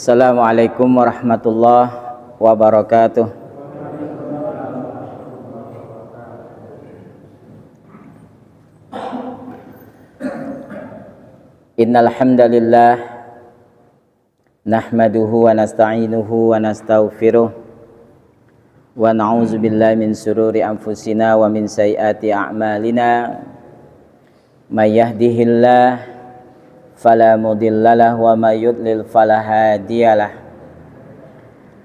Assalamualaikum warahmatullahi wabarakatuh. Innal hamdalillah nahmaduhu wa nasta'inuhu wa nastaghfiruh wa na'udzu billahi min shururi anfusina wa min sayyiati a'malina. May yahdihillah fala mudhillalah wa may yudlil fala hadiyalah.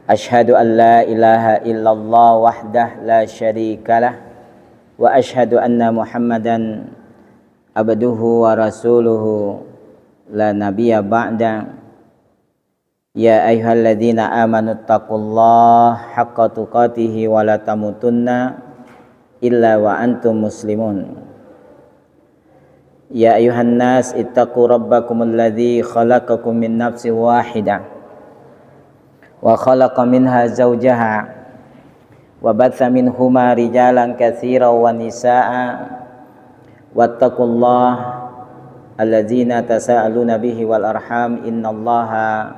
Asyhadu an la ilaha illallah wahdah la syarikalah wa asyhadu anna Muhammadan abduhu wa rasuluhu la nabiyya ba'da. Ya ayyuhalladzina amanu taqullaha haqqa tuqatih wa la tamutunna illa wa antum muslimun. Ya ayuhan nas ittaqu rabbakumul ladzi khalaqakum min nafsin wahidah wa khalaqa minha zawjaha wa batha minhuma rijalan katsiran wa nisaa'a wattaqullaha alladzina tasaaluna bihi wal arham innallaha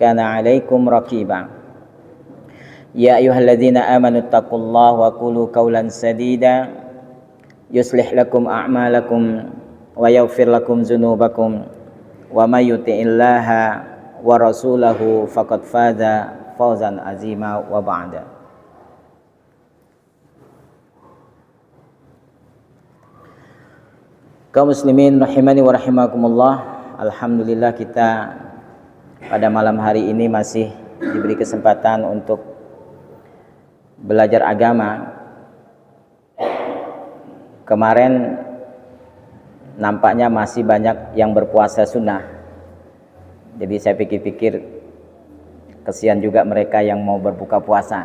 kana 'alaikum raqiba. Ya ayyuhalladzina amanu taqullaha wa qulu qawlan sadida yuslih lakum a'malakum wa yaghfir lakum dzunubakum wa may yuti'illaha wa rasulahu faqad faza fawzan azima wa ba'da. Kaum muslimin rahimani wa rahimakumullah, alhamdulillah kita pada malam hari ini masih diberi kesempatan untuk belajar agama. Kemarin nampaknya masih banyak yang berpuasa sunnah. Jadi saya pikir-pikir kesian juga mereka yang mau berbuka puasa.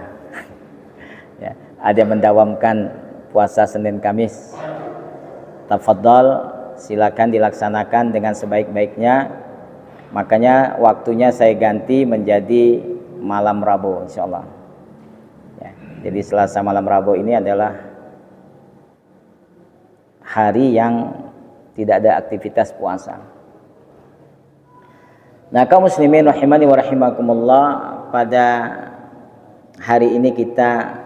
Ya, ada yang mendawamkan puasa Senin Kamis. Tafadhol, silakan dilaksanakan dengan sebaik-baiknya. Makanya waktunya saya ganti menjadi malam Rabu insyaallah. Ya, jadi Selasa malam Rabu ini adalah hari yang tidak ada aktivitas puasa. Nah, kaum muslimin rahimani wa rahimakumullah, pada hari ini kita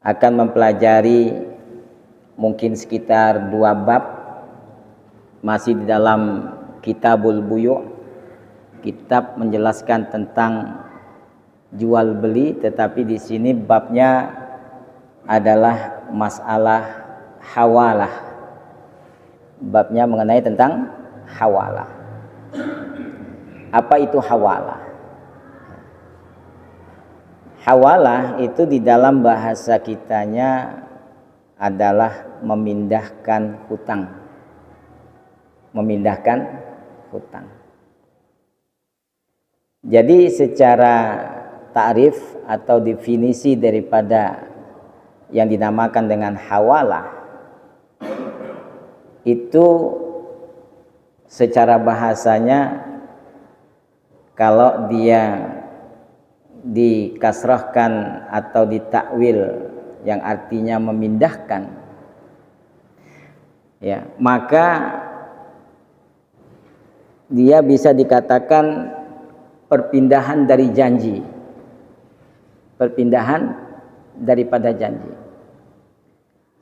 akan mempelajari mungkin sekitar 2 bab, masih di dalam Kitabul Buyu', kitab menjelaskan tentang jual beli, tetapi di sini babnya adalah masalah hawalah. Babnya mengenai tentang hawalah. Apa itu hawalah? Hawalah itu di dalam bahasa kitanya adalah memindahkan hutang. Memindahkan hutang. Jadi secara ta'rif atau definisi daripada yang dinamakan dengan hawalah itu secara bahasanya, kalau dia dikasrahkan atau ditakwil yang artinya memindahkan, ya, maka dia bisa dikatakan perpindahan dari janji, perpindahan daripada janji.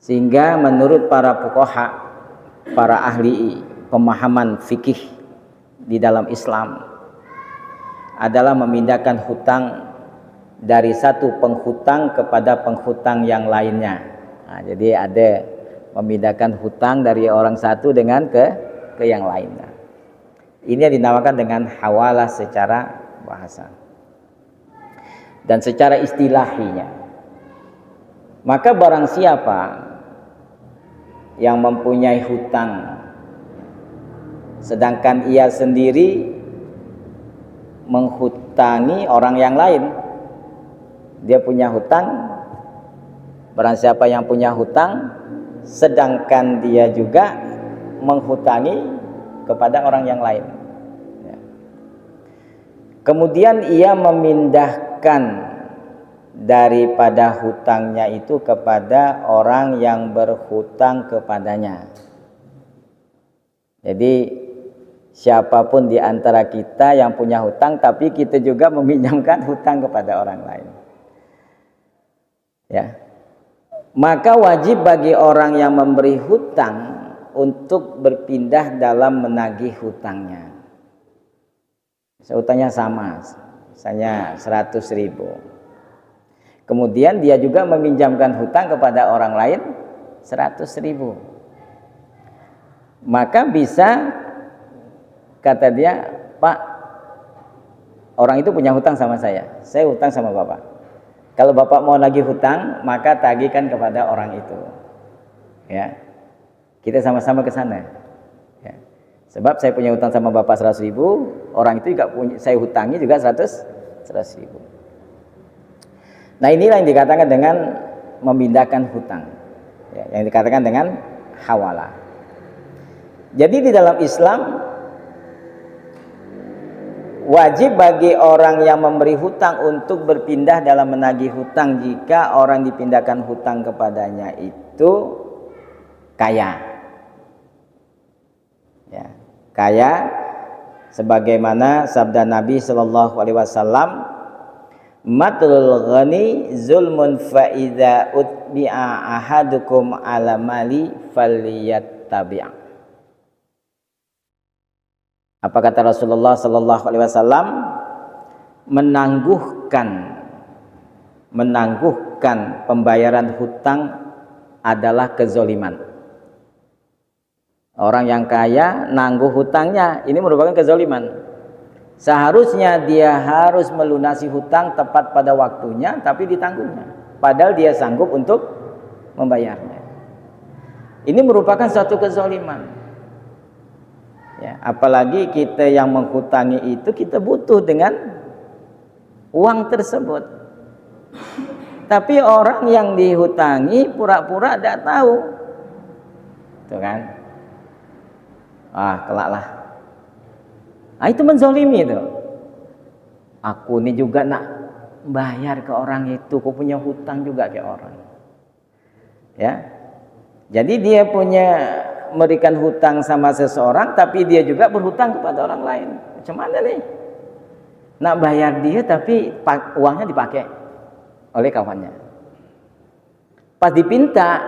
Sehingga menurut para fuqaha, para ahli pemahaman fikih di dalam Islam, adalah memindahkan hutang dari satu penghutang kepada penghutang yang lainnya. Nah, jadi ada memindahkan hutang dari orang satu dengan ke yang lainnya. Ini yang dinamakan dengan hawalah secara bahasa. Dan secara istilahinya, maka barang siapa yang mempunyai hutang sedangkan ia sendiri menghutangi orang yang lain, dia punya hutang, barang siapa yang punya hutang sedangkan dia juga menghutangi kepada orang yang lain, ya. Kemudian ia memindahkan daripada hutangnya itu kepada orang yang berhutang kepadanya. Jadi siapapun di antara kita yang punya hutang, tapi kita juga meminjamkan hutang kepada orang lain. Ya. Maka wajib bagi orang yang memberi hutang untuk berpindah dalam menagih hutangnya. Hutangnya sama, misalnya 100.000. Kemudian dia juga meminjamkan hutang kepada orang lain 100.000. Maka bisa, kata dia, Pak, orang itu punya hutang sama saya hutang sama Bapak. Kalau Bapak mau lagi hutang, maka tagihkan kepada orang itu. Ya, kita sama-sama ke sana. Ya. Sebab saya punya hutang sama Bapak 100.000, orang itu juga punya, saya hutangi juga 100.000. Nah, inilah yang dikatakan dengan memindahkan hutang. Ya, yang dikatakan dengan hawalah. Jadi di dalam Islam wajib bagi orang yang memberi hutang untuk berpindah dalam menagih hutang jika orang dipindahkan hutang kepadanya itu kaya. Ya, kaya sebagaimana sabda Nabi sallallahu alaihi wasallam, matlul ghani zulmun fa idza utbi'a ahadukum ala mali falyattabi'. Apa kata Rasulullah sallallahu alaihi wasallam? Menangguhkan pembayaran hutang adalah kezoliman. Orang yang kaya nangguh hutangnya, ini merupakan kezoliman. Seharusnya dia harus melunasi hutang tepat pada waktunya, tapi ditanggungnya, padahal dia sanggup untuk membayarnya. Ini merupakan suatu kezoliman. Ya, apalagi kita yang menghutangi itu kita butuh dengan uang tersebut. Tapi orang yang dihutangi pura-pura tidak tahu. Tuh kan? Kelak lah. Nah, itu menzolimi itu. Aku ini juga nak bayar ke orang itu, aku punya hutang juga ke orang. Ya. Jadi dia punya memberikan hutang sama seseorang, tapi dia juga berhutang kepada orang lain. Macam mana nih? Nak bayar dia tapi uangnya dipakai oleh kawannya. Pas dipinta,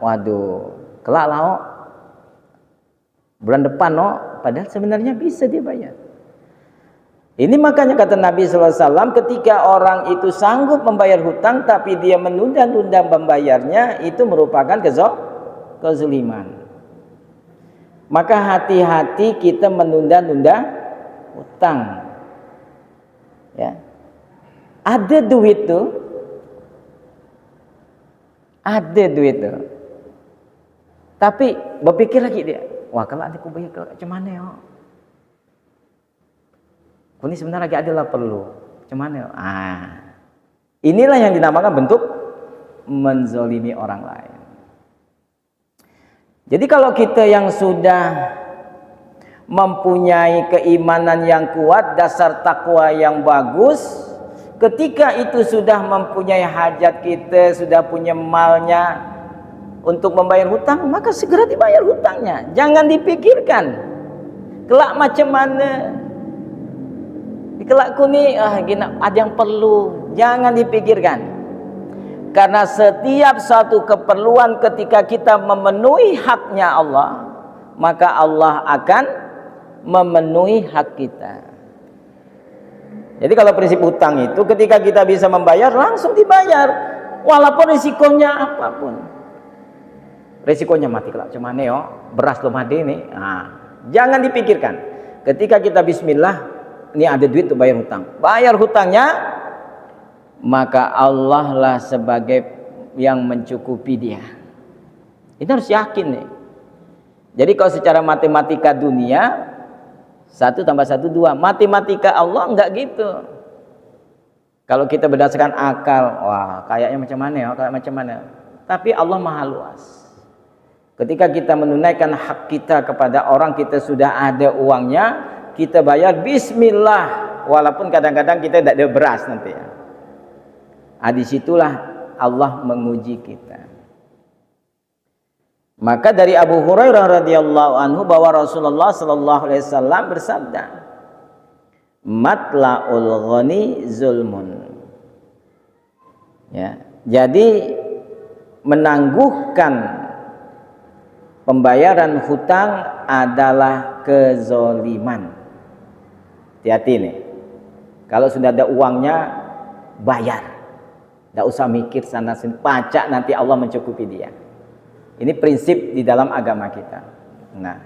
waduh, kelak lah, bulan depan, padahal sebenarnya bisa dibayar. Ini makanya kata Nabi SAW, ketika orang itu sanggup membayar hutang tapi dia menunda-nunda membayarnya, itu merupakan kezaliman. Maka hati-hati kita menunda-nunda hutang. Ya. Ada duit tuh. Tapi berpikir lagi dia, wah kalau aku bayar macam mana ya? Ini sebenarnya lagi adalah perlu. Macam mana ya? Inilah yang dinamakan bentuk menzolimi orang lain. Jadi kalau kita yang sudah mempunyai keimanan yang kuat, dasar takwa yang bagus, ketika itu sudah mempunyai hajat kita, sudah punya malnya untuk membayar hutang, maka segera dibayar hutangnya. Jangan dipikirkan kelak macam mana, kelak kuni ada yang perlu, jangan dipikirkan. Karena setiap satu keperluan ketika kita memenuhi haknya Allah, maka Allah akan memenuhi hak kita. Jadi kalau prinsip hutang itu ketika kita bisa membayar, langsung dibayar, walaupun risikonya apapun. Risikonya mati kelak cuman beras lo mati nih. Jangan dipikirkan. Ketika kita bismillah, ini ada duit untuk bayar hutang. Bayar hutangnya, maka Allah lah sebagai yang mencukupi dia. Itu harus yakin nih. Jadi kalau secara matematika dunia 1 tambah 1 2, matematika Allah enggak gitu. Kalau kita berdasarkan akal, wah kayaknya macam mana ya, kayak macam mana. Tapi Allah Maha luas. Ketika kita menunaikan hak kita kepada orang, kita sudah ada uangnya, kita bayar bismillah, walaupun kadang-kadang kita tidak ada beras nanti ya. Disitulah Allah menguji kita. Maka dari Abu Hurairah radhiyallahu anhu bahwa Rasulullah sallallahu alaihi wasallam bersabda, matla'ul ghani zulmun. Ya, jadi menangguhkan pembayaran hutang adalah kezoliman. Hati-hati nih. Kalau sudah ada uangnya, bayar. Tidak usah mikir sana sini, pajak nanti Allah mencukupi dia. Ini prinsip di dalam agama kita. Nah,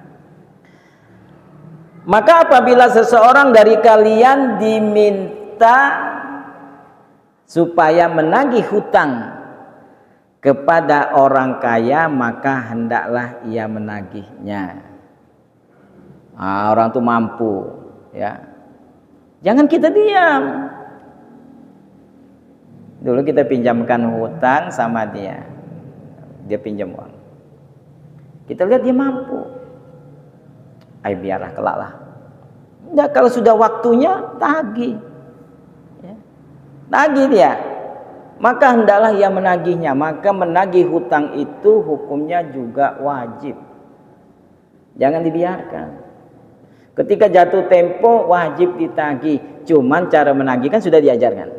maka apabila seseorang dari kalian diminta supaya menagih hutang kepada orang kaya, maka hendaklah ia menagihnya. Orang itu mampu, ya. Jangan kita diam. Dulu kita pinjamkan hutang sama dia, dia pinjam uang. Kita lihat dia mampu, ayo biarlah kelak lah. Nah, kalau sudah waktunya tagih, ya. Tagih dia. Maka hendaklah ia menagihnya. Maka menagih hutang itu hukumnya juga wajib. Jangan dibiarkan. Ketika jatuh tempo wajib ditagih. Cuman cara menagih kan sudah diajarkan.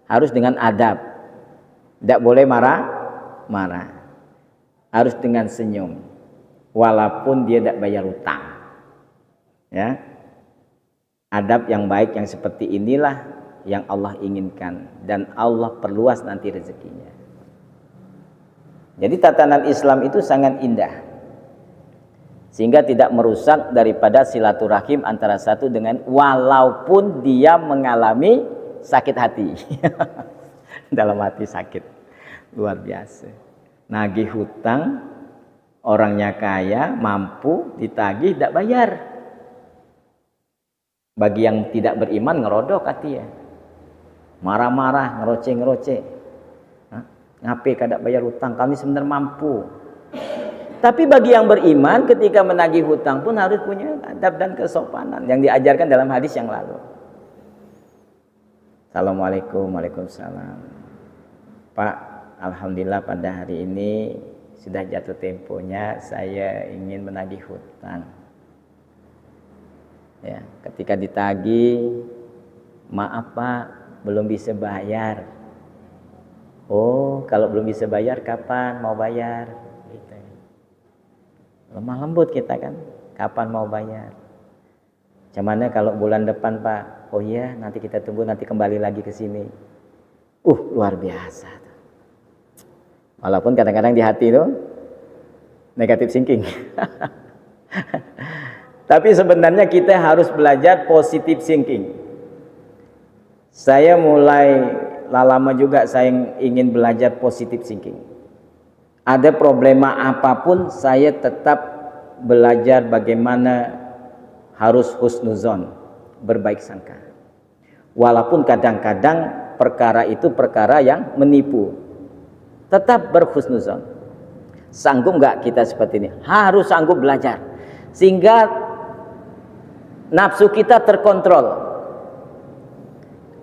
Harus dengan adab. Tidak boleh marah. Harus dengan senyum. Walaupun dia tidak bayar hutang. Ya. Adab yang baik yang seperti inilah yang Allah inginkan, dan Allah perluas nanti rezekinya. Jadi tatanan Islam itu sangat indah, sehingga tidak merusak daripada silaturahim antara satu dengan, walaupun dia mengalami sakit hati. Dalam hati sakit luar biasa. Nagih hutang, orangnya kaya, mampu, ditagih tidak bayar. Bagi yang tidak beriman ngerodok hati ya, marah-marah, ngeroceh. Ngapain kada bayar hutang, kami sebenarnya mampu. Tapi bagi yang beriman, ketika menagih hutang pun harus punya adab dan kesopanan yang diajarkan dalam hadis yang lalu. Assalamualaikum, waalaikumsalam. Pak, alhamdulillah pada hari ini sudah jatuh temponya saya ingin menagih hutang. Ya, ketika ditagih, maaf Pak, belum bisa bayar. Oh, kalau belum bisa bayar kapan mau bayar? Gitu. Lemah lembut kita kan, kapan mau bayar? Cuman kalau bulan depan Pak? Oh iya, nanti kita tunggu, nanti kembali lagi ke sini. Luar biasa. Walaupun kadang-kadang di hati itu negatif thinking. Tapi sebenarnya kita harus belajar positive thinking. Saya mulai lama juga saya ingin belajar positive thinking. Ada problema apapun saya tetap belajar bagaimana harus husnuzon, berbaik sangka. Walaupun kadang-kadang perkara itu perkara yang menipu, tetap berhusnuzon. Sanggup nggak kita seperti ini? Harus sanggup belajar, sehingga nafsu kita terkontrol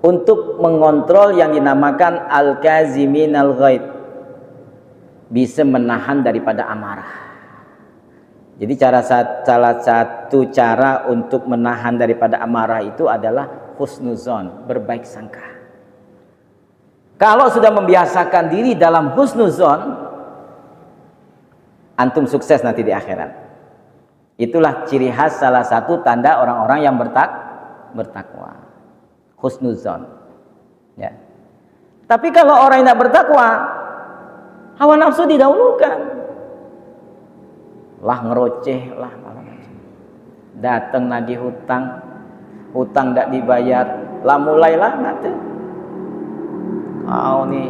untuk mengontrol yang dinamakan al-kazimin al-ghaid, bisa menahan daripada amarah. Jadi salah satu cara untuk menahan daripada amarah itu adalah husnuzon, berbaik sangka. Kalau sudah membiasakan diri dalam husnuzon, antum sukses nanti di akhirat. Itulah ciri khas salah satu tanda orang-orang yang bertakwa. Husnuzon. Ya. Tapi kalau orang yang tidak bertakwa, hawa nafsu didahulukan. Lah ngeroceh, lah malah macam. Datang nagih hutang tidak dibayar, lah mulailah nanti. Kau nih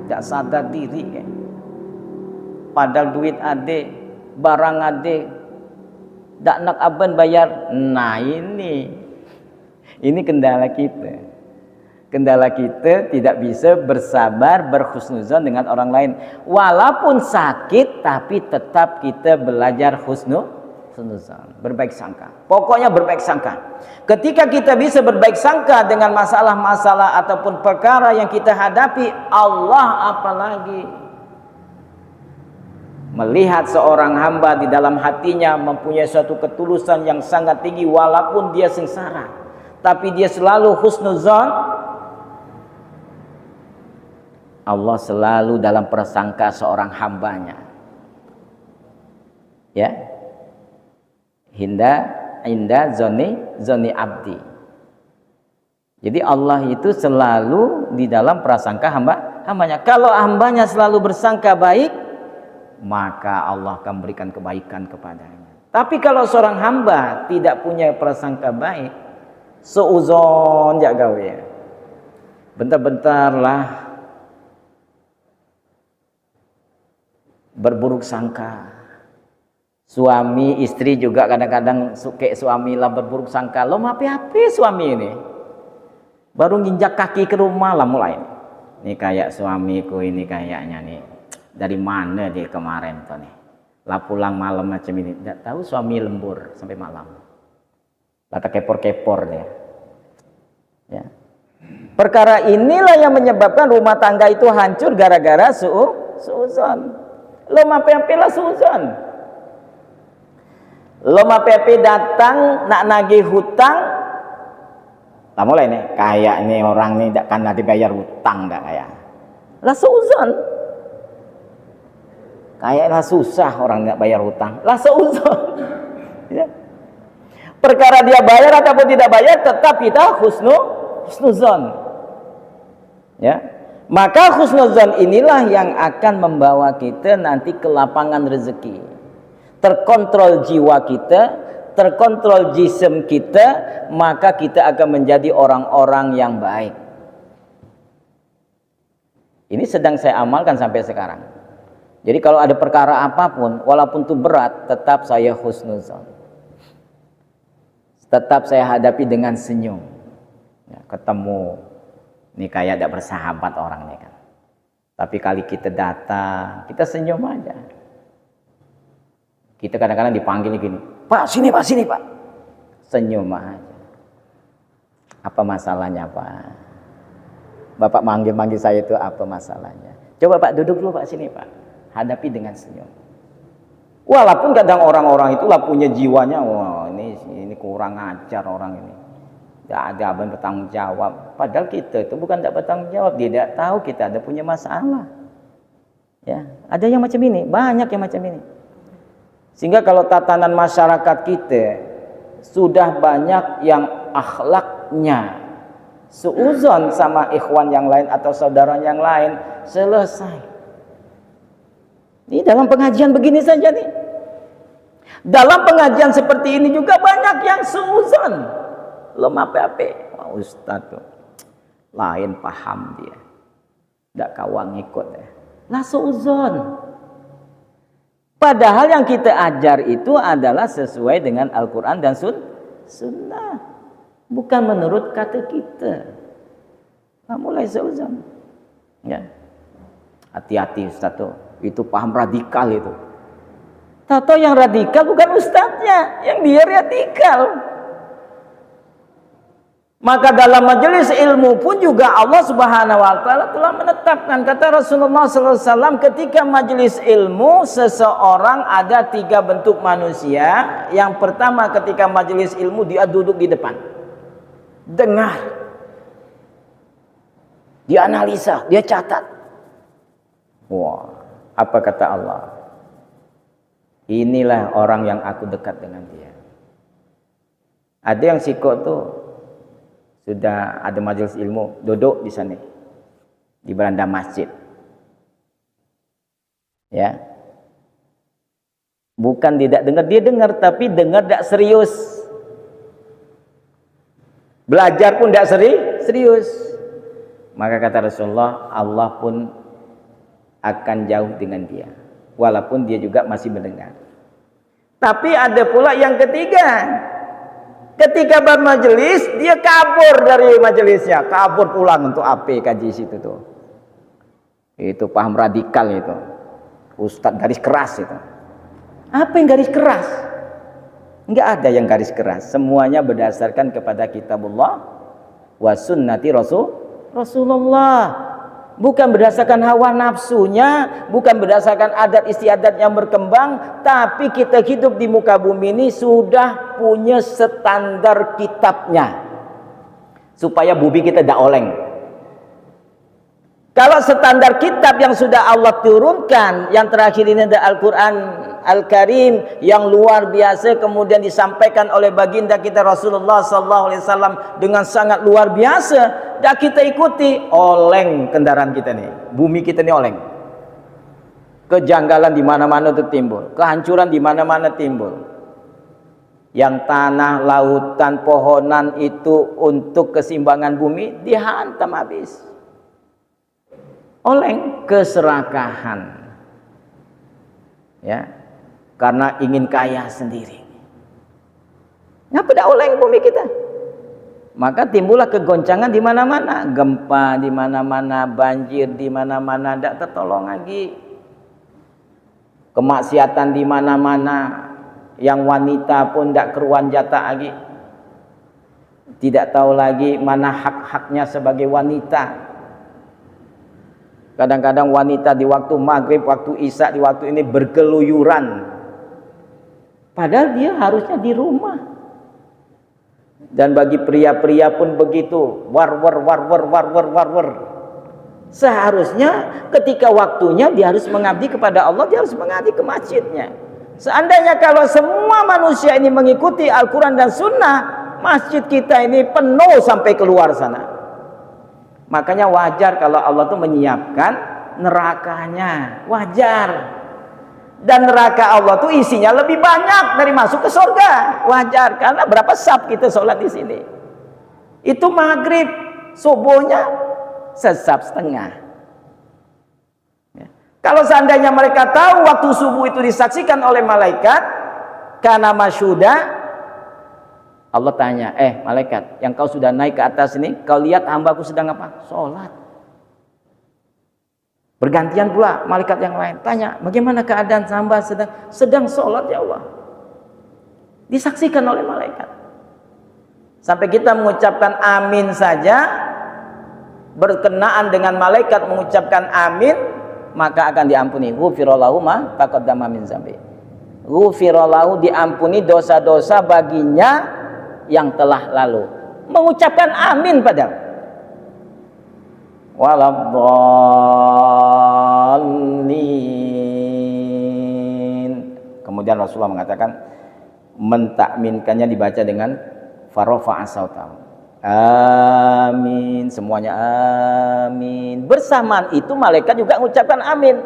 tidak sadar diri kan. Padahal duit ade, barang ade, tak nak aban bayar. Nah ini kendala kita. Kendala kita tidak bisa bersabar, berhusnuzon dengan orang lain. Walaupun sakit, tapi tetap kita belajar husnuzon, berbaik sangka. Pokoknya berbaik sangka. Ketika kita bisa berbaik sangka dengan masalah-masalah ataupun perkara yang kita hadapi, Allah apalagi. melihat seorang hamba di dalam hatinya mempunyai suatu ketulusan yang sangat tinggi, walaupun dia sengsara, tapi dia selalu husnuzon, Allah selalu dalam prasangka seorang hambanya. Ya, inda zoni abdi. Jadi Allah itu selalu di dalam prasangka hambanya. Kalau hambanya selalu bersangka baik, maka Allah akan berikan kebaikan kepadanya. Tapi kalau seorang hamba tidak punya prasangka baik, seuzon jak gawe ya, bentar-bentar lah berburuk sangka. Suami istri juga kadang-kadang suka suami lah berburuk sangka. Lo mapi-api suami ini baru nginjak kaki ke rumah lah mulai. Ini kayak suamiku ini kayaknya nih, dari mana dia kemarin tuh nih, lah pulang malam macam ini. Tidak tahu suami lembur sampai malam, lata kepor-kepor dia. Ya. Perkara inilah yang menyebabkan rumah tangga itu hancur gara-gara suuzon. Lo mapi-api lah suuzon. Lo mapi-api datang nak nagih hutang, lah mulai nih kayak ini orang nih tidak kan dibayar hutang dah kayak. Lah suuzon. Kayaklah susah orang nggak bayar hutang. Lah seuzon. Ya. Perkara dia bayar ataupun tidak bayar, tetap kita husnuzon. Ya. Maka husnuzon inilah yang akan membawa kita nanti ke lapangan rezeki. Terkontrol jiwa kita, terkontrol jisim kita, maka kita akan menjadi orang-orang yang baik. Ini sedang saya amalkan sampai sekarang. Jadi kalau ada perkara apapun, walaupun itu berat, tetap saya husnuzon. Tetap saya hadapi dengan senyum. Ya, ketemu, ini kayak tidak bersahabat orang ini kan. Tapi kali kita datang, kita senyum aja. Kita kadang-kadang dipanggil gini, Pak sini Pak, sini Pak. Senyum aja. Apa masalahnya Pak? Bapak manggil-manggil saya itu apa masalahnya? Coba Pak duduk dulu Pak, sini Pak. Hadapi dengan senyum. Walaupun kadang orang-orang itulah punya jiwanya, wah ini kurang ajar orang ini. Tidak ada bertanggung jawab. Padahal kita itu bukan tidak bertanggung jawab, dia tidak tahu kita ada punya masalah. Ya, ada yang macam ini, banyak yang macam ini. Sehingga kalau tatanan masyarakat kita sudah banyak yang akhlaknya seuzon sama ikhwan yang lain atau saudara yang lain, selesai. Ini dalam pengajian begini saja nih. Dalam pengajian seperti ini juga banyak yang seuzon. Lemah apa-apa. Wah, Ustaz tuh lain paham dia. Tidak kawang ikut ya. Lah seuzon. Padahal yang kita ajar itu adalah sesuai dengan Al-Quran dan Sunnah. Bukan menurut kata kita. Nah, mulai seuzon. Ya. Hati-hati Ustaz tuh. Itu paham radikal itu. Tahu yang radikal bukan ustadznya, yang dia radikal. Maka dalam majelis ilmu pun juga Allah Subhanahu wa taala telah menetapkan, kata Rasulullah SAW, ketika majelis ilmu seseorang ada 3 bentuk manusia. Yang pertama, ketika majelis ilmu dia duduk di depan, dengar, dia analisa, dia catat. Wah, apa kata Allah? Inilah orang yang aku dekat dengan dia. Ada yang sikok tuh sudah ada majelis ilmu, duduk di sana di beranda masjid. Ya. Bukan tidak dengar, dia dengar tapi dengar tidak serius. Belajar pun tidak serius. Maka kata Rasulullah, Allah pun akan jauh dengan dia. Walaupun dia juga masih mendengar. Tapi ada pula yang ketiga. Ketika bermajelis, dia kabur dari majelisnya. Kabur pulang untuk apa kaji situ tuh. Itu paham radikal itu. Ustadz garis keras itu. Apa yang garis keras? Enggak ada yang garis keras. Semuanya berdasarkan kepada kitabullah wa sunnati Rasulullah. bukan berdasarkan hawa nafsunya, bukan berdasarkan adat istiadat yang berkembang, tapi kita hidup di muka bumi ini sudah punya standar kitabnya, supaya bumi kita tidak oleng. Kalau standar kitab yang sudah Allah turunkan, yang terakhir ini ada Al-Quran Al-Karim yang luar biasa, kemudian disampaikan oleh baginda kita Rasulullah SAW dengan sangat luar biasa, dan kita ikuti, oleng kendaraan kita nih, bumi kita nih oleng. Kejanggalan di mana-mana itu timbul, kehancuran di mana-mana timbul. Yang tanah, lautan, pohonan itu untuk keseimbangan bumi dihantam habis. Oleng, keserakahan, ya, karena ingin kaya sendiri. Ngapa dah oleng bumi kita? Maka timbullah kegoncangan di mana-mana, gempa di mana-mana, banjir di mana-mana, tidak tertolong lagi. Kemaksiatan di mana-mana, yang wanita pun tidak keruan jatah lagi. Tidak tahu lagi mana hak-haknya sebagai wanita. Kadang-kadang wanita di waktu maghrib, waktu isya, di waktu ini berkeluyuran, padahal dia harusnya di rumah. Dan bagi pria-pria pun begitu, war-war. Seharusnya ketika waktunya dia harus mengabdi kepada Allah, dia harus mengabdi ke masjidnya. Seandainya kalau semua manusia ini mengikuti Al-Quran dan Sunnah, masjid kita ini penuh sampai keluar sana. Makanya wajar kalau Allah tuh menyiapkan nerakanya, wajar. Dan neraka Allah tuh isinya lebih banyak dari masuk ke surga, wajar. Karena berapa sab kita sholat di sini? Itu maghrib, subuhnya sesab setengah. Ya. Kalau seandainya mereka tahu waktu subuh itu disaksikan oleh malaikat, karena masyuda, Allah tanya, malaikat, yang kau sudah naik ke atas ini, kau lihat hambaku sedang apa? Sholat. Bergantian pula malaikat yang lain tanya, bagaimana keadaan hamba sedang sholat ya Allah? Disaksikan oleh malaikat. Sampai kita mengucapkan amin saja, berkenaan dengan malaikat mengucapkan amin, maka akan diampuni. Ghufirallahu ma taqaddama min dzambi. Ghufirallahu, diampuni dosa-dosa baginya yang telah lalu. Mengucapkan amin padahal. Waladdallin. Kemudian Rasulullah mengatakan, mentakminkannya dibaca dengan farofa asautahu. Amin, semuanya amin. Bersamaan itu malaikat juga mengucapkan amin.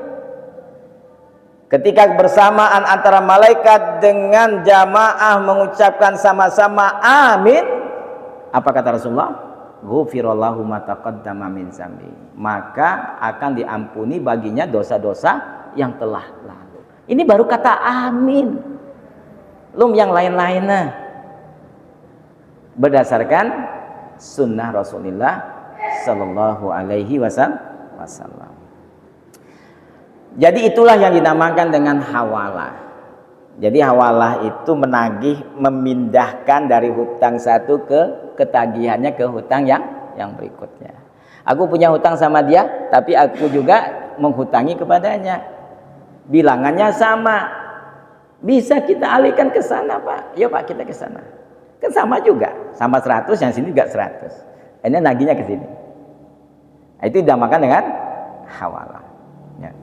Ketika bersamaan antara malaikat dengan jamaah mengucapkan sama-sama amin, apa kata Rasulullah? Ghufirallahu ma taqaddama min dzambi. Maka akan diampuni baginya dosa-dosa yang telah lalu. Ini baru kata amin. Belum yang lain-lainnya. Berdasarkan sunnah Rasulullah sallallahu alaihi wasallam. Jadi itulah yang dinamakan dengan hawalah. Jadi hawalah itu menagih, memindahkan dari hutang satu ke ketagihannya ke hutang yang berikutnya. Aku punya hutang sama dia, tapi aku juga menghutangi kepadanya. Bilangannya sama. Bisa kita alihkan ke sana, Pak. Yuk Pak, kita ke sana. Kan sama juga, sama 100, yang sini juga 100. Ini nagihnya ke sini. Itu dinamakan dengan hawalah. Ya.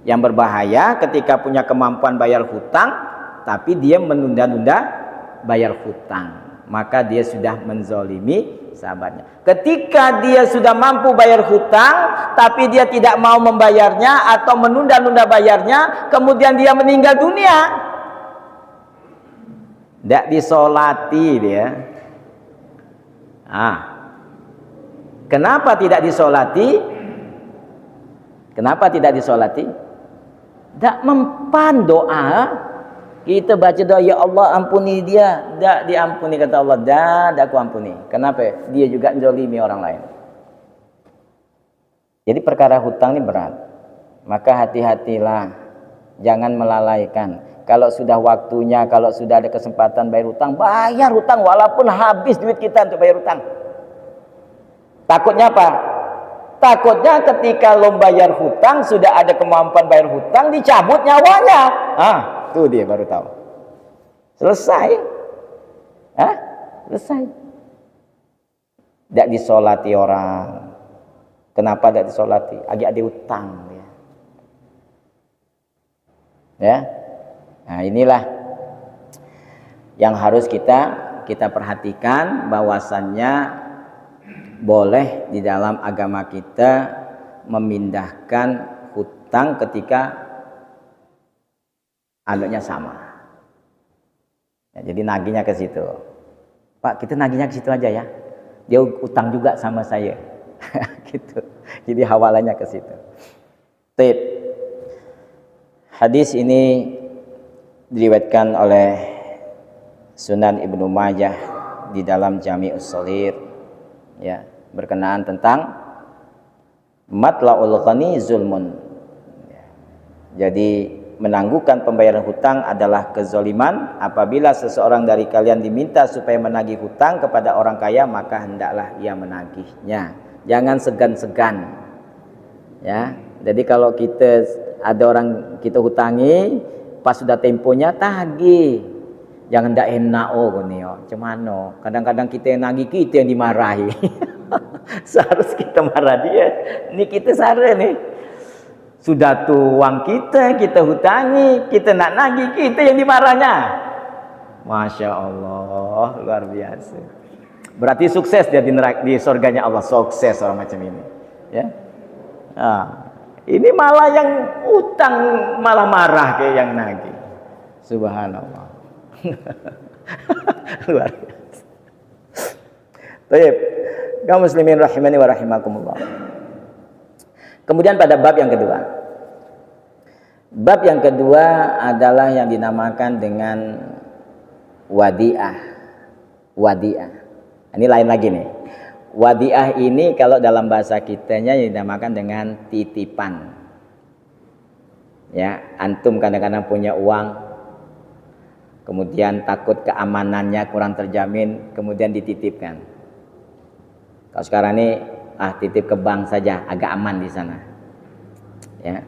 Yang berbahaya ketika punya kemampuan bayar hutang, tapi dia menunda-nunda bayar hutang, maka dia sudah menzolimi sahabatnya. Ketika dia sudah mampu bayar hutang, tapi dia tidak mau membayarnya atau menunda-nunda bayarnya, kemudian dia meninggal dunia, tidak disolati dia. Kenapa tidak disolati? Kenapa tidak disolati? Tak mempan doa. Kita baca doa, ya Allah ampuni dia, tak diampuni, kata Allah, tak aku ampuni. Kenapa? Dia juga zalimi orang lain. Jadi perkara hutang ini berat. Maka hati-hatilah, jangan melalaikan. Kalau sudah waktunya, kalau sudah ada kesempatan bayar hutang walaupun habis duit kita untuk bayar hutang. Takutnya apa? Takutnya ketika lo bayar hutang, sudah ada kemampuan bayar hutang, dicabut nyawanya. Tuh dia baru tahu. Selesai. Selesai. Tidak disolati orang. Kenapa tidak disolati? Ada hutang. Ya. Nah, inilah yang harus kita perhatikan, bahwasannya boleh di dalam agama kita memindahkan hutang ketika anaknya sama. Ya, jadi nagihnya ke situ. Pak, kita nagihnya ke situ aja ya. Dia utang juga sama saya. Gitu. Jadi hawalannya ke situ. Tip. Hadis ini diriwayatkan oleh Sunan Ibnu Majah di dalam Jami'us Shaghir, ya, berkenaan tentang matla'ul ghani zulmun. Jadi menangguhkan pembayaran hutang adalah kezaliman. Apabila seseorang dari kalian diminta supaya menagih hutang kepada orang kaya, maka hendaklah ia menagihnya. Jangan segan-segan. Ya. Jadi kalau ada orang kita hutangi, pas sudah temponya tagih. Jangan ndak enak cemano. Kadang-kadang kita yang nagih, kita yang dimarahi. Seharus kita marah dia. Ini kita sare nih. Sudah tuh uang kita hutangi, kita nak nagih, kita yang dimarahnya. Masya Allah, luar biasa. Berarti sukses dia di surganya Allah, sukses orang macam ini. Ya. Ini malah yang utang malah marah kayak yang nagih. Subhanallah. Luar biasa. Baik, kaum muslimin rahimani wa rahimakumullah. Kemudian pada bab yang kedua. Bab yang kedua adalah yang dinamakan dengan wadi'ah. Wadi'ah. Ini lain lagi nih. Wadi'ah ini kalau dalam bahasa kitanya dinamakan dengan titipan. Ya, antum kadang-kadang punya uang, kemudian takut keamanannya kurang terjamin, kemudian dititipkan. Kalau sekarang ini titip ke bank saja, agak aman di sana. Ya.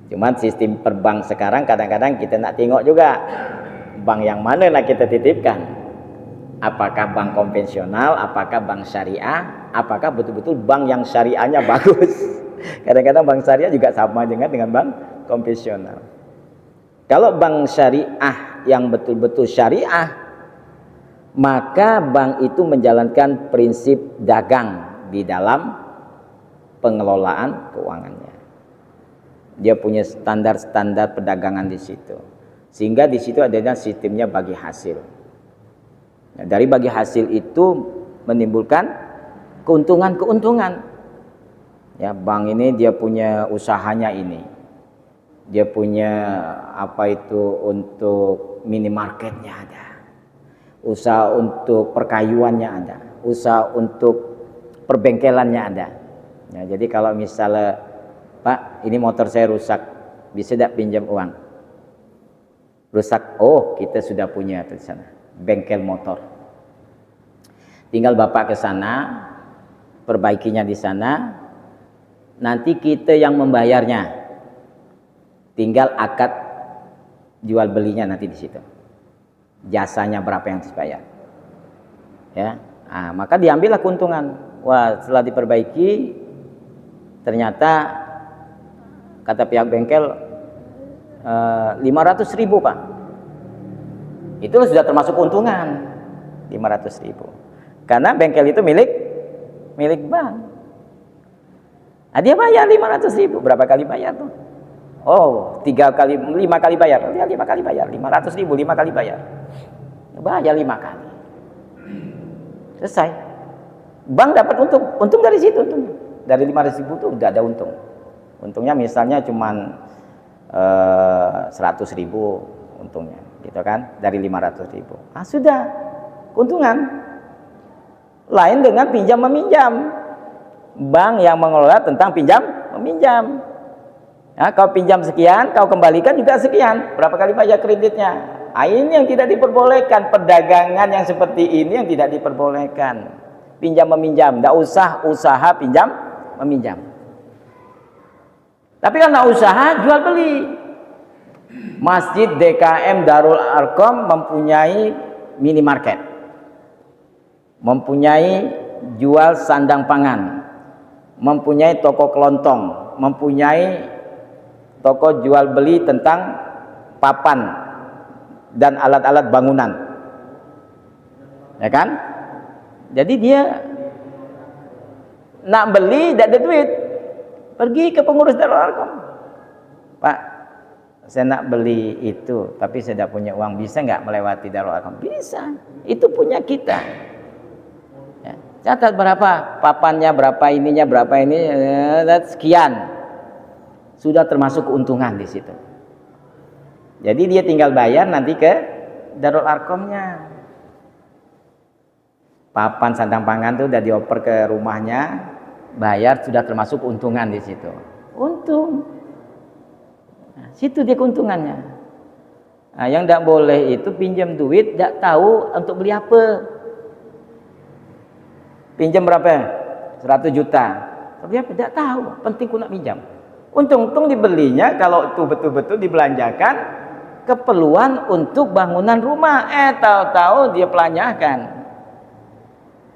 Cuman sistem perbank sekarang kadang-kadang kita nak tengok juga bank yang mana nak kita titipkan. Apakah bank konvensional, apakah bank syariah, apakah betul-betul bank yang syariahnya bagus. Kadang-kadang bank syariah juga sama dengan bank konvensional. Kalau bank syariah yang betul-betul syariah, maka bank itu menjalankan prinsip dagang di dalam pengelolaan keuangannya. Dia punya standar-standar perdagangan di situ. Sehingga di situ adanya sistemnya bagi hasil. Nah, dari bagi hasil itu menimbulkan keuntungan-keuntungan. Ya, bank ini dia punya usahanya ini. Dia punya untuk minimarketnya ada. Usaha untuk perkayuannya ada. Usaha untuk perbengkelannya ada. Ya, jadi kalau misalnya, Pak, ini motor saya rusak, bisa tidak pinjam uang? Rusak, kita sudah punya di sana bengkel motor. Tinggal Bapak ke sana, perbaikinya di sana, nanti kita yang membayarnya. Tinggal akad jual belinya nanti di situ. Jasanya berapa yang dibayar. Ya, maka diambillah keuntungan. Wah, setelah diperbaiki ternyata kata pihak bengkel 500.000 Pak. Itu sudah termasuk keuntungan 500.000. Karena bengkel itu milik bank. Dia bayar 500.000. Berapa kali bayar tuh? 5 kali bayar. Dia 5 kali bayar. 500.000 5 kali bayar. Bayar 5 kali. Selesai. Bank dapat untung dari situ tuh. Dari 500.000 tuh udah ada untung. Untungnya misalnya cuman 100.000 untungnya. Gitu kan, dari 500.000. Sudah, keuntungan. Lain dengan pinjam meminjam. Bank yang mengelola tentang pinjam meminjam. Kau pinjam sekian, kau kembalikan juga sekian. Berapa kali bayar kreditnya? Ini yang tidak diperbolehkan. Perdagangan yang seperti ini yang tidak diperbolehkan. Pinjam meminjam, tidak usah usaha pinjam meminjam. Tapi karena usaha jual beli. Masjid DKM Darul Arqam mempunyai minimarket, mempunyai jual sandang pangan, mempunyai toko kelontong, mempunyai toko jual beli tentang papan dan alat-alat bangunan, ya kan? Jadi dia nak beli, tidak ada duit, pergi ke pengurus Darul Arqam. Pak, saya nak beli itu, tapi saya tidak punya uang, bisa nggak melewati Darul Arqam? Bisa, itu punya kita. Ya, catat berapa papannya, berapa ininya, berapa ini, sekian, sudah termasuk keuntungan di situ. Jadi dia tinggal bayar nanti ke Darul Arqamnya. Papan sandang pangan itu udah dioper ke rumahnya, bayar, sudah termasuk keuntungan di situ. Untung. Nah, situ dia keuntungannya. Nah, yang tidak boleh itu pinjam duit, tidak tahu untuk beli apa. Pinjam berapa? 100 juta. Beli apa? Tidak tahu. Penting ku nak pinjam. Untung-untung dibelinya kalau itu betul-betul dibelanjakan keperluan untuk bangunan rumah. Tahu-tahu dia pelanjakan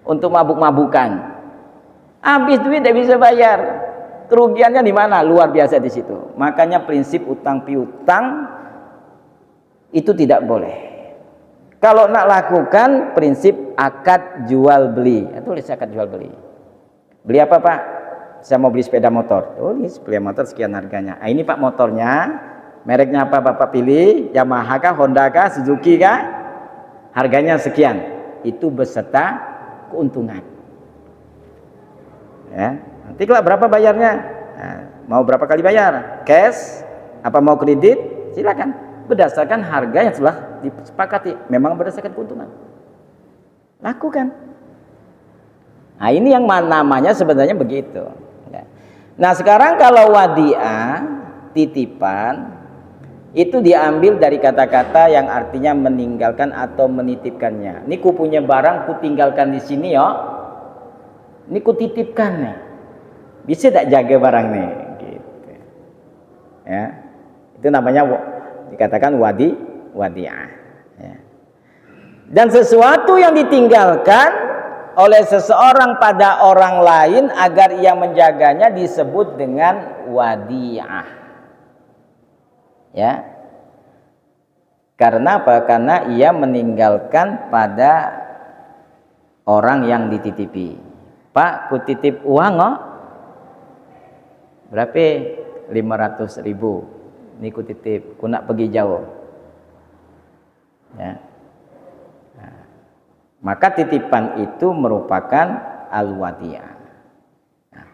untuk mabuk-mabukan. Habis duit tidak bisa bayar. Kerugiannya di mana? Luar biasa di situ. Makanya prinsip utang piutang itu tidak boleh. Kalau nak lakukan prinsip akad jual beli, tulis akad jual beli. Beli apa Pak? Saya mau beli sepeda motor. Tulis sepeda motor sekian harganya. Nah, ini Pak motornya, mereknya apa Bapak pilih? Yamaha kah, Honda kah, Suzuki kah? Harganya sekian. Itu beserta keuntungan. Ya, nanti kalau berapa bayarnya? Nah, mau berapa kali bayar? Cash? Apa mau kredit? Silakan. Berdasarkan harga yang telah disepakati. Memang berdasarkan keuntungan. Lakukan. Nah, ini yang namanya sebenarnya begitu. Ya. Nah, sekarang kalau wadiah, titipan, itu diambil dari kata-kata yang artinya meninggalkan atau menitipkannya. Ini ku punya barang, ku tinggalkan di sini ya. Ini ku titipkan nih. Bisa tak jaga barang nih? Gitu. Ya, itu namanya dikatakan wadiah. Ya. Dan sesuatu yang ditinggalkan oleh seseorang pada orang lain agar ia menjaganya disebut dengan wadiah. Ya, karena apa? Karena ia meninggalkan pada orang yang dititipi. Pak, ku titip uang oh. Berapa? 500.000. Ini ku titip, ku nak pergi jauh. Ya. Nah, maka titipan itu merupakan al-wadiah. Nah,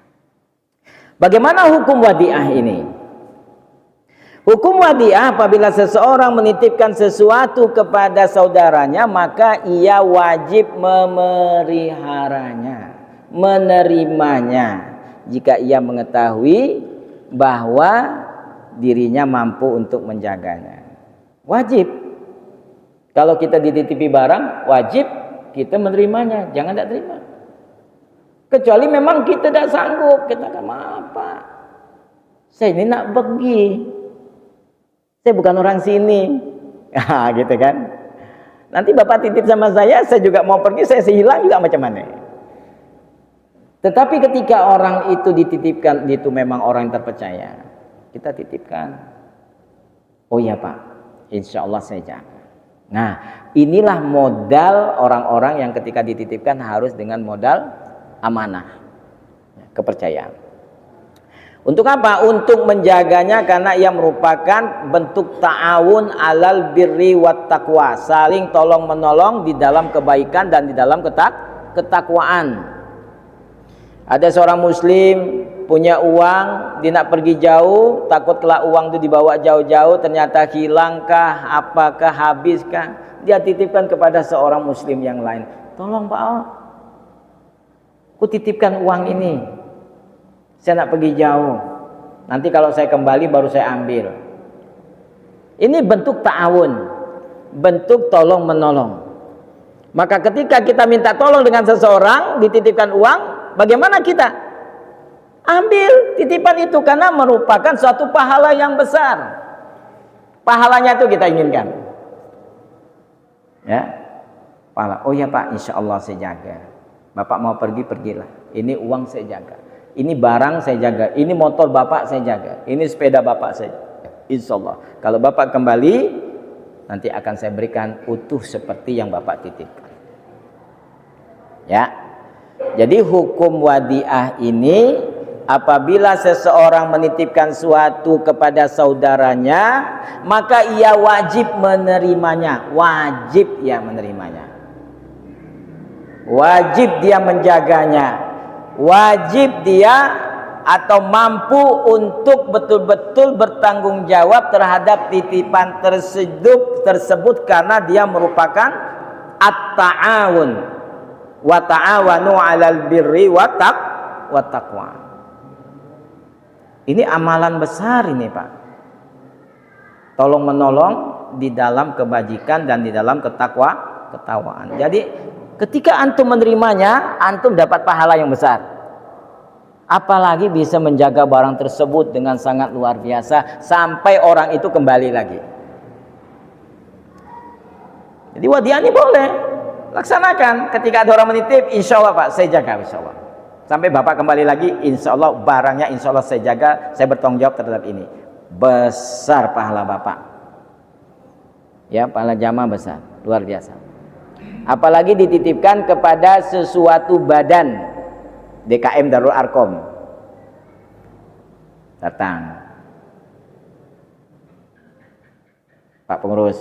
bagaimana hukum wadiah ini? Hukum wadiah apabila seseorang menitipkan sesuatu kepada saudaranya, maka ia wajib memeliharanya, menerimanya jika ia mengetahui bahwa dirinya mampu untuk menjaganya. Wajib. Kalau kita dititipi barang, wajib kita menerimanya, jangan tidak terima. Kecuali memang kita tidak sanggup, kita akan maaf Pak, saya ini nak pergi, saya bukan orang sini. Gitu kan. Nanti Bapak titip sama saya juga mau pergi, saya hilang juga macam mana. Tetapi ketika orang itu dititipkan, itu memang orang yang terpercaya, kita titipkan. Oh ya Pak, insya Allah saya jaga. Nah, inilah modal orang-orang yang ketika dititipkan harus dengan modal amanah, kepercayaan. Untuk apa? Untuk menjaganya, karena ia merupakan bentuk ta'awun alal birri wat taqwa, saling tolong menolong di dalam kebaikan dan di dalam ketakwaan. Ada seorang muslim punya uang, dia nak pergi jauh, takut kalau uang itu dibawa jauh-jauh ternyata hilangkah, apakah habiskah, dia titipkan kepada seorang muslim yang lain. Tolong Pak, aku titipkan uang ini, saya nak pergi jauh, nanti kalau saya kembali baru saya ambil. Ini bentuk ta'awun, bentuk tolong menolong. Maka ketika kita minta tolong dengan seseorang, dititipkan uang, bagaimana kita? Ambil titipan itu karena merupakan suatu pahala yang besar. Pahalanya itu kita inginkan. Ya. Pahala. Oh ya Pak, insya Allah saya jaga. Bapak mau pergi, pergilah. Ini uang saya jaga. Ini barang saya jaga. Ini motor Bapak saya jaga. Ini sepeda Bapak saya jaga. Insya Allah. Kalau Bapak kembali, nanti akan saya berikan utuh seperti yang Bapak titipkan. Ya. Jadi hukum wadiah ini, apabila seseorang menitipkan suatu kepada saudaranya, maka ia wajib menerimanya. Wajib ia menerimanya. Wajib dia menjaganya. Wajib dia atau mampu untuk betul-betul bertanggung jawab terhadap titipan tersebut karena dia merupakan at-ta'awun wa ta'awanu 'alal birri wa taqwa. Ini amalan besar ini Pak. Tolong menolong di dalam kebajikan dan di dalam ketakwaan. Jadi ketika antum menerimanya, antum dapat pahala yang besar. Apalagi bisa menjaga barang tersebut dengan sangat luar biasa sampai orang itu kembali lagi. Jadi wadiah ini boleh laksanakan. Ketika ada orang menitip, insya Allah Pak, saya jaga insya Allah. Sampai Bapak kembali lagi, insya Allah barangnya insya Allah saya jaga, saya bertanggung jawab terhadap ini. Besar pahala Bapak. Ya, pahala jamaah besar, luar biasa. Apalagi dititipkan kepada sesuatu badan. DKM Darul Arkom datang, Pak pengurus,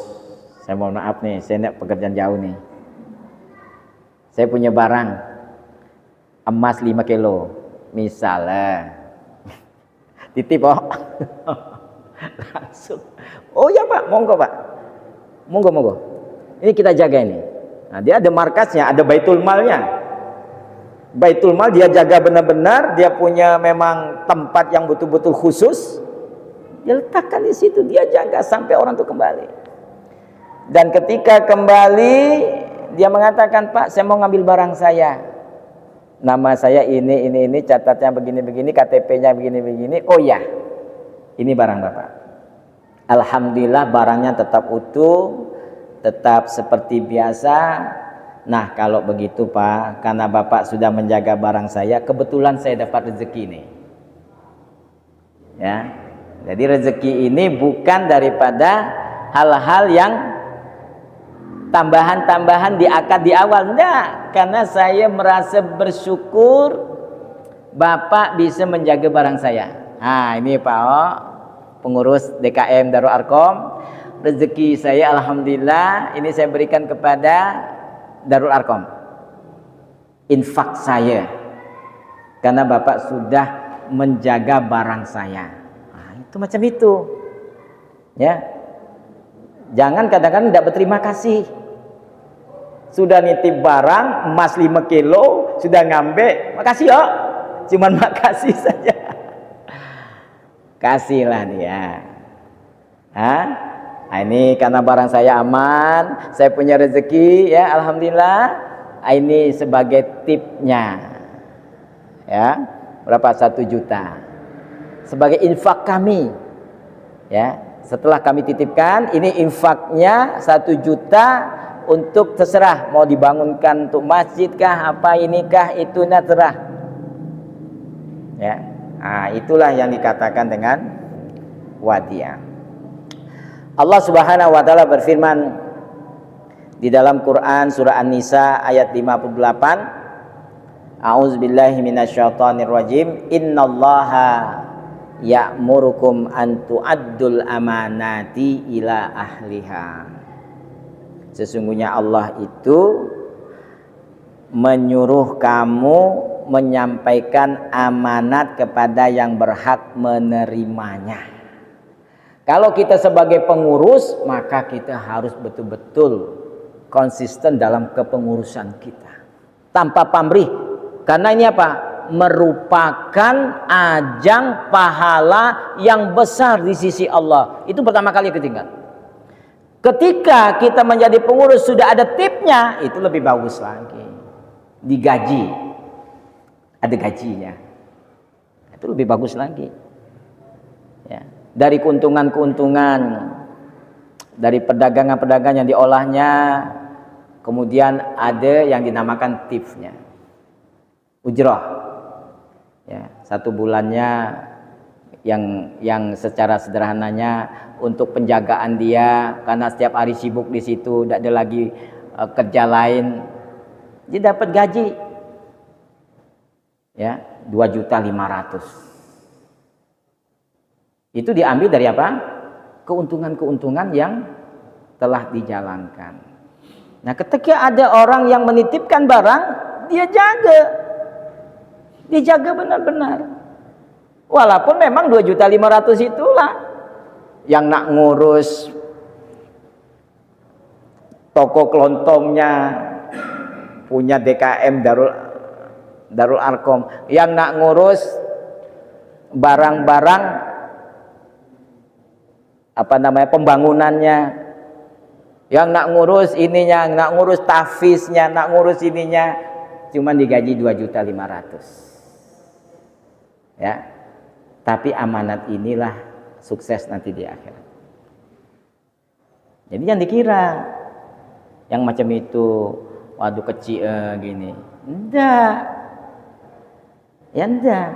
saya mohon maaf nih, saya pekerjaan jauh nih, saya punya barang emas 5 kilo misalnya, titip langsung, oh ya Pak, monggo Pak, monggo, ini kita jaga ini. Nah, dia ada markasnya, ada baitul malnya. Baitul mal dia jaga benar-benar, dia punya memang tempat yang betul-betul khusus. Dia letakkan di situ, dia jaga sampai orang itu kembali. Dan ketika kembali, dia mengatakan, Pak, saya mau ngambil barang saya. Nama saya ini, catatnya begini-begini, KTP-nya begini-begini. Oh ya, ini barang Bapak. Alhamdulillah barangnya tetap utuh, tetap seperti biasa. Nah kalau begitu Pak, karena Bapak sudah menjaga barang saya, kebetulan saya dapat rezeki ini. Ya, jadi rezeki ini bukan daripada hal-hal yang tambahan-tambahan di akad di awal, enggak. Karena saya merasa bersyukur Bapak bisa menjaga barang saya. Nah ini Pak pengurus DKM Darul Arkom, rezeki saya alhamdulillah ini saya berikan kepada Darul Arkom, infak saya karena Bapak sudah menjaga barang saya. Nah, itu macam itu ya. Jangan kadang-kadang tidak berterima kasih, sudah nitip barang emas 5 kilo sudah ngambil, makasih yo, cuman makasih saja. Kasihlah dia. Hah? Nah, ini karena barang saya aman, saya punya rezeki ya, alhamdulillah. Ini sebagai tipnya, ya, berapa? 1 juta sebagai infak kami, ya. Setelah kami titipkan, ini infaknya 1 juta untuk terserah mau dibangunkan untuk masjid kah, apa inikah, itu terserah, ya. Nah, itulah yang dikatakan dengan wadiah. Allah Subhanahu wa taala berfirman di dalam Quran surah An-Nisa ayat 58, A'udzubillahi minasyaitonir rajim, innallaha ya'murukum an tu'addul amanati ila ahliha. Sesungguhnya Allah itu menyuruh kamu menyampaikan amanat kepada yang berhak menerimanya. Kalau kita sebagai pengurus, maka kita harus betul-betul konsisten dalam kepengurusan kita tanpa pamrih. Karena ini apa? Merupakan ajang pahala yang besar di sisi Allah. Itu pertama kali ketinggalan. Ketika kita menjadi pengurus sudah ada tipnya, itu lebih bagus lagi. Digaji, ada gajinya. Itu lebih bagus lagi. Ya. Dari keuntungan-keuntungan, dari perdagangan-perdagangan yang diolahnya, kemudian ada yang dinamakan tipsnya, ujrah. Ya, 1 bulannya yang secara sederhananya untuk penjagaan dia, karena setiap hari sibuk di situ, tidak ada lagi kerja lain, dia dapat gaji. Ya, 2.500.000. Itu diambil dari apa? Keuntungan-keuntungan yang telah dijalankan. Nah, ketika ada orang yang menitipkan barang, dia jaga. Dijaga benar-benar. Walaupun memang 2.500.000 itulah yang nak ngurus toko kelontongnya, punya DKM Darul Arkom, yang nak ngurus barang-barang pembangunannya, yang nak ngurus ininya, nak ngurus tafisnya, nak ngurus ininya, cuma digaji 2.500.000. Ya, tapi amanat inilah sukses nanti di akhirat. Jadi jangan dikira yang macam itu, waduh kecil gini, enggak, ya enggak.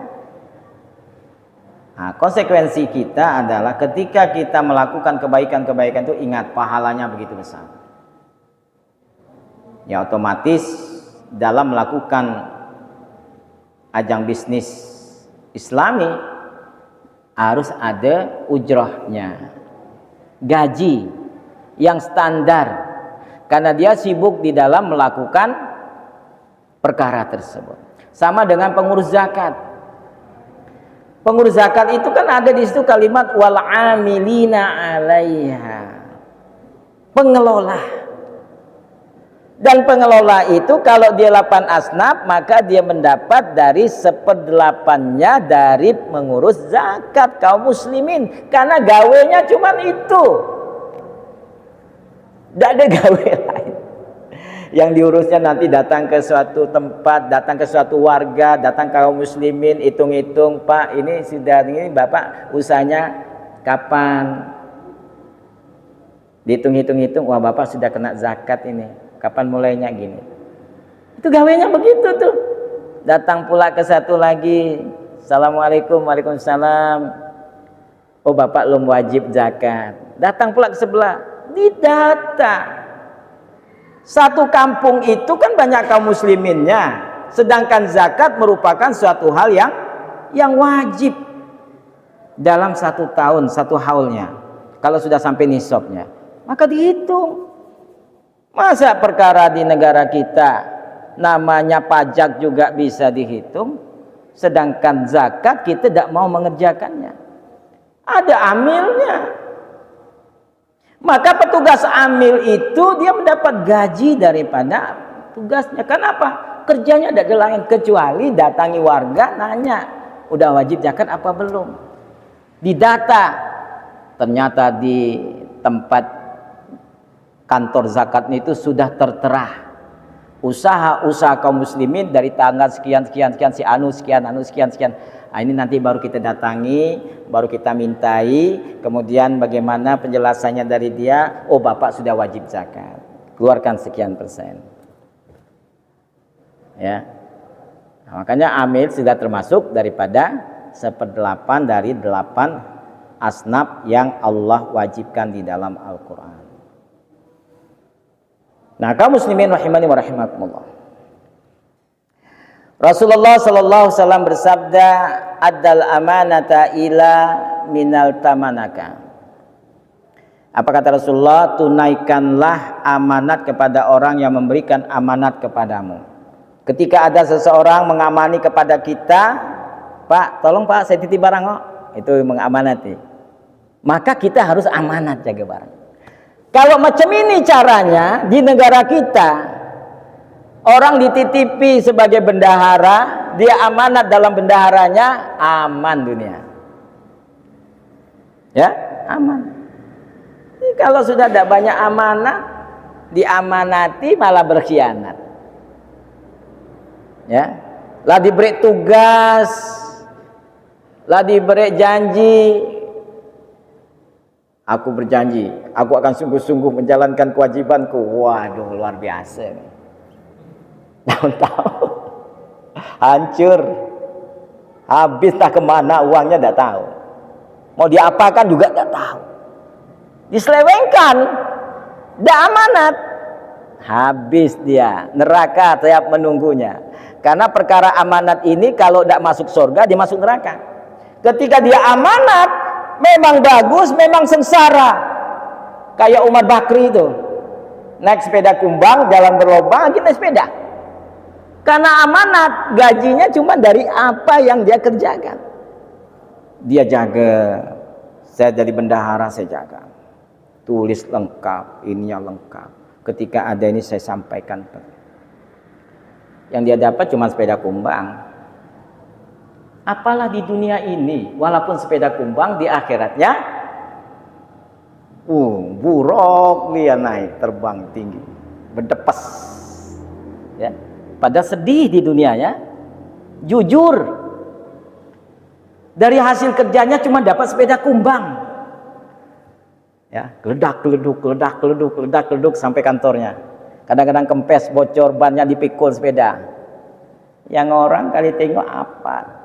Nah, konsekuensi kita adalah ketika kita melakukan kebaikan-kebaikan itu, ingat pahalanya begitu besar. Ya, otomatis dalam melakukan ajang bisnis Islami harus ada ujrahnya, gaji yang standar, karena dia sibuk di dalam melakukan perkara tersebut. Sama dengan pengurus zakat. Pengurus zakat itu kan ada di situ kalimat wal amilina 'alaiha. Pengelola. Dan pengelola itu kalau dia 8 asnaf, maka dia mendapat dari 1/8-nya dari mengurus zakat kaum muslimin, karena gawenya cuma itu. Tidak ada gawe lain. Yang diurusnya nanti datang ke suatu tempat, datang ke suatu warga, datang kaum muslimin, hitung-hitung, Pak, ini sudah ini Bapak usahanya kapan? Dihitung-hitung, wah Bapak sudah kena zakat ini. Kapan mulainya gini? Itu gawenya begitu tuh. Datang pula ke satu lagi, Assalamualaikum, Waalaikumsalam. Oh Bapak belum wajib zakat. Datang pula ke sebelah, didata. Satu kampung itu kan banyak kaum musliminnya, sedangkan zakat merupakan suatu hal yang wajib dalam 1 tahun, 1 haulnya. Kalau sudah sampai nisabnya, maka dihitung. Masa perkara di negara kita namanya pajak juga bisa dihitung, sedangkan zakat kita tidak mau mengerjakannya. Ada amilnya. Maka petugas amil itu dia mendapat gaji daripada tugasnya. Kenapa? Kerjanya tidak lain kecuali datangi warga nanya, udah wajib zakat apa belum? Didata, ternyata di tempat kantor zakat itu sudah tertera usaha-usaha kaum muslimin dari tanggal sekian si anu sekian. Nah, ini nanti baru kita datangi, baru kita mintai, kemudian bagaimana penjelasannya dari dia. Oh Bapak sudah wajib zakat, keluarkan sekian persen. Ya, nah, makanya amil sudah termasuk daripada 1/8 dari 8 asnaf yang Allah wajibkan di dalam Al-Quran. Nah, kaum muslimin rahimani wa rahimakumullah. Rasulullah sallallahu alaihi wasallam bersabda, "Addal amanata ila minal tamanaka." Apa kata Rasulullah? Tunaikanlah amanat kepada orang yang memberikan amanat kepadamu. Ketika ada seseorang mengamani kepada kita, Pak, tolong Pak, saya titip barang kok. Itu mengamanati. Maka kita harus amanat jaga barang. Kalau macam ini caranya di negara kita, orang dititipi sebagai bendahara, dia amanat dalam bendaharanya, aman dunia. Ya, aman. Ini kalau sudah ada banyak amanat, diamanati malah berkhianat. Ya, lah diberi tugas, lah diberi janji, aku berjanji, aku akan sungguh-sungguh menjalankan kewajibanku. Waduh, luar biasa. Tahun-tahun hancur, habis tak kemana uangnya, tidak tahu. Mau diapakan juga tidak tahu. Diselewengkan, tidak amanat, habis dia. Neraka siap menunggunya. Karena perkara amanat ini kalau tidak masuk surga, dia masuk neraka. Ketika dia amanat, memang bagus, memang sengsara. Kayak Umar Bakri itu, naik sepeda kumbang, jalan berlobang, kita naik sepeda. Karena amanat, gajinya cuma dari apa yang dia kerjakan. Dia jaga, saya jadi bendahara, saya jaga. Tulis lengkap, ininya lengkap. Ketika ada ini saya sampaikan. Yang dia dapat cuma sepeda kumbang. Apalah di dunia ini, walaupun sepeda kumbang, di akhiratnya buruk, dia naik terbang tinggi, berdepes. Ya. Pada sedih di dunianya, jujur. Dari hasil kerjanya cuma dapat sepeda kumbang. Ya, keledak-keleduk sampai kantornya. Kadang-kadang kempes, bocor, bannya dipikul sepeda. Yang orang kali tengok apa?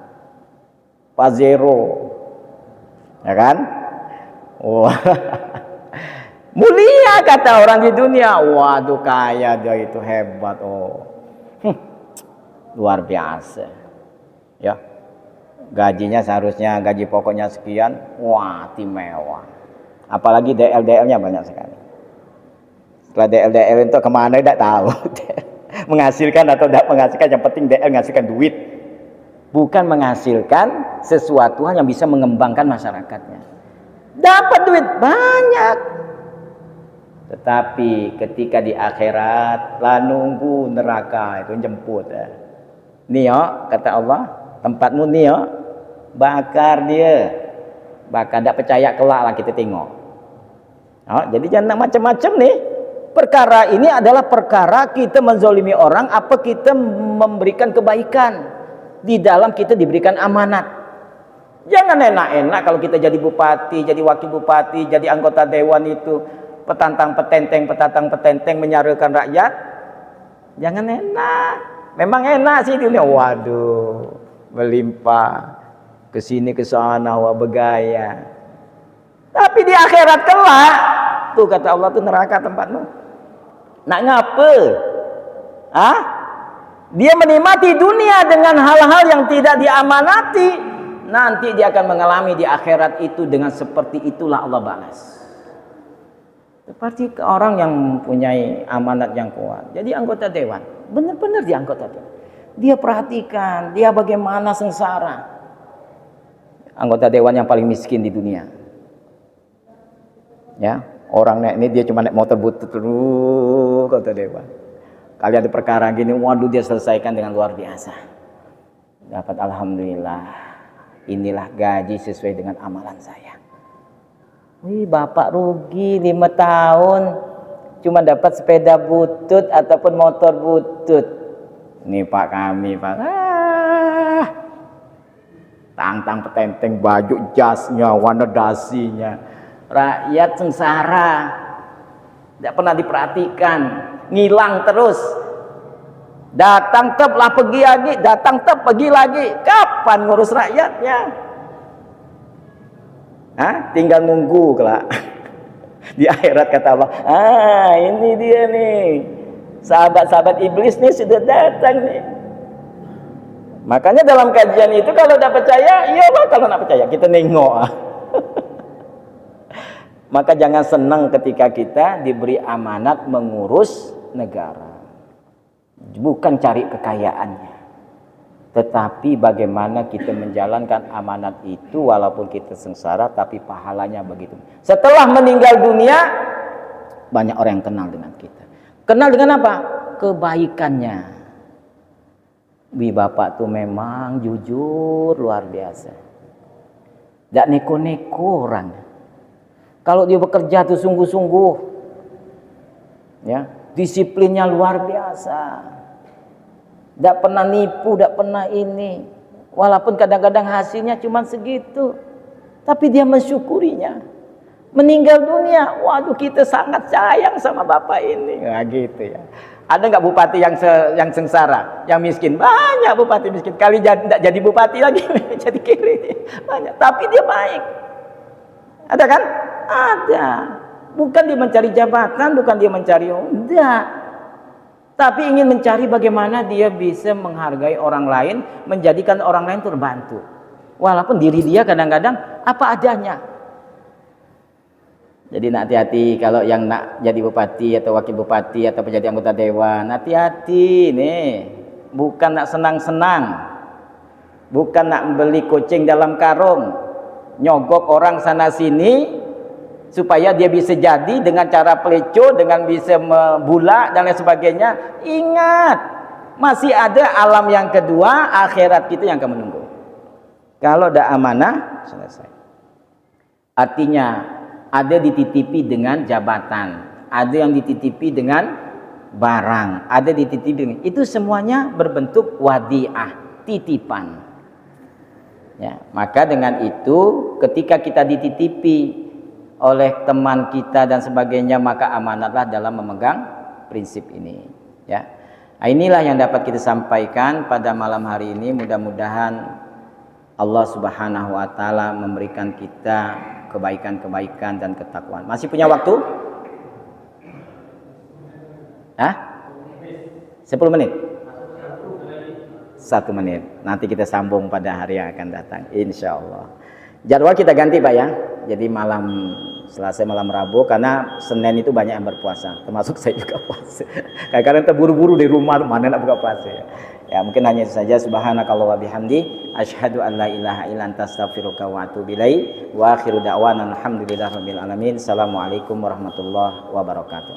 Pajero, ya kan? Wah, mulia kata orang di dunia. Waduh, kaya dia itu, hebat. Luar biasa. Ya, gajinya seharusnya gaji pokoknya sekian. Wah, mewah. Apalagi DL-DL-nya banyak sekali. Setelah DL-DL itu kemana tidak tahu. Menghasilkan atau tidak menghasilkan, yang penting DL menghasilkan duit. Bukan menghasilkan sesuatu yang bisa mengembangkan masyarakatnya. Dapat duit banyak, tetapi ketika di akhirat lah nunggu neraka itu jemput. Nio, kata Allah, tempatmu Nio, bakar dia, bakar. Tidak percaya kelak lah kita tengok. Jadi jangan macam-macam nih. Perkara ini adalah perkara kita menzolimi orang apa kita memberikan kebaikan. Di dalam kita diberikan amanat. Jangan enak-enak kalau kita jadi bupati, jadi wakil bupati, jadi anggota dewan itu petantang petenteng menyarukan rakyat. Jangan enak. Memang enak sih dunia. Waduh, melimpah ke sini ke sana, wah bergaya. Tapi di akhirat kelak, tuh kata Allah tuh neraka tempatmu. Nak ngapa? Dia menikmati dunia dengan hal-hal yang tidak diamanati, nanti dia akan mengalami di akhirat itu dengan seperti itulah Allah balas. Seperti orang yang mempunyai amanat yang kuat. Jadi anggota dewan, benar-benar dia anggota dewan. Dia perhatikan, dia bagaimana sengsara. Anggota dewan yang paling miskin di dunia. Ya, orang naik ini dia cuma naik motor butut dulu, anggota dewan. Kali ada perkara gini, waduh dia selesaikan dengan luar biasa. Dapat alhamdulillah. Inilah gaji sesuai dengan amalan saya. Wih, bapak rugi 5 tahun cuma dapat sepeda butut ataupun motor butut. Ini pak kami, pak. Tang-tang petenteng, baju jasnya, warna dasinya. Rakyat sengsara. Tidak pernah diperhatikan. Ngilang terus. Datang tep lah pergi lagi, datang tep pergi lagi. Kapan ngurus rakyatnya? Tinggal nunggu kelak. Di akhirat kata Allah, ini dia nih. Sahabat-sahabat iblis nih sudah datang nih. Makanya dalam kajian itu kalau tidak percaya, iya loh, kalau tidak percaya kita nengok. Maka jangan senang ketika kita diberi amanat mengurus negara. Bukan cari kekayaannya, tetapi bagaimana kita menjalankan amanat itu walaupun kita sengsara tapi pahalanya begitu. Setelah meninggal dunia, banyak orang yang kenal dengan kita. Kenal dengan apa? Kebaikannya. Wih, bapak tuh memang jujur luar biasa. Tidak neko-neko orang. Kalau dia bekerja tuh sungguh-sungguh, ya, disiplinnya luar biasa. Tidak pernah nipu, tidak pernah ini. Walaupun kadang-kadang hasilnya cuma segitu, tapi dia mensyukurinya. Meninggal dunia, waduh kita sangat sayang sama bapak ini. Nah, gitu ya. Ada nggak bupati yang sengsara, yang miskin? Banyak bupati miskin. Kali tidak jadi bupati lagi, jadi kiri. Banyak. Tapi dia baik. Ada kan? Ada. Bukan dia mencari jabatan, bukan dia mencari enggak. Tapi ingin mencari bagaimana dia bisa menghargai orang lain, menjadikan orang lain terbantu. Walaupun diri dia kadang-kadang apa adanya. Jadi nak hati-hati kalau yang nak jadi bupati atau wakil bupati atau menjadi anggota dewan, hati-hati nih. Bukan nak senang-senang. Bukan nak beli kucing dalam karung, nyogok orang sana sini supaya dia bisa jadi dengan cara peleco, dengan bisa membulak dan lain sebagainya. Ingat, masih ada alam yang kedua, akhirat kita yang akan menunggu. Kalau ada amanah, selesai. Artinya ada dititipi dengan jabatan, ada yang dititipi dengan barang, ada dititipi dengan, itu semuanya berbentuk wadiah, titipan. Ya, maka dengan itu ketika kita dititipi oleh teman kita dan sebagainya, maka amanatlah dalam memegang prinsip ini, ya. Nah, inilah yang dapat kita sampaikan pada malam hari ini. Mudah-mudahan Allah Subhanahu wa taala memberikan kita kebaikan-kebaikan dan ketakwaan. Masih punya waktu? 10 menit. 1 menit. Nanti kita sambung pada hari yang akan datang, insya Allah. Jadwal kita ganti Pak ya. Jadi malam Selasa, malam Rabu, karena Senin itu banyak yang berpuasa, termasuk saya juga puasa. Kadang-kadang terburu-buru di rumah, mana nak buka puasa ya. Ya mungkin hanya itu saja. Subhanakallah wa bihamdi, asyhadu an la ilaha illa anta astaghfiruka wa atubu ilaik. Wa akhiru da'wana alhamdulillahirabbil alamin. Assalamualaikum warahmatullahi wabarakatuh.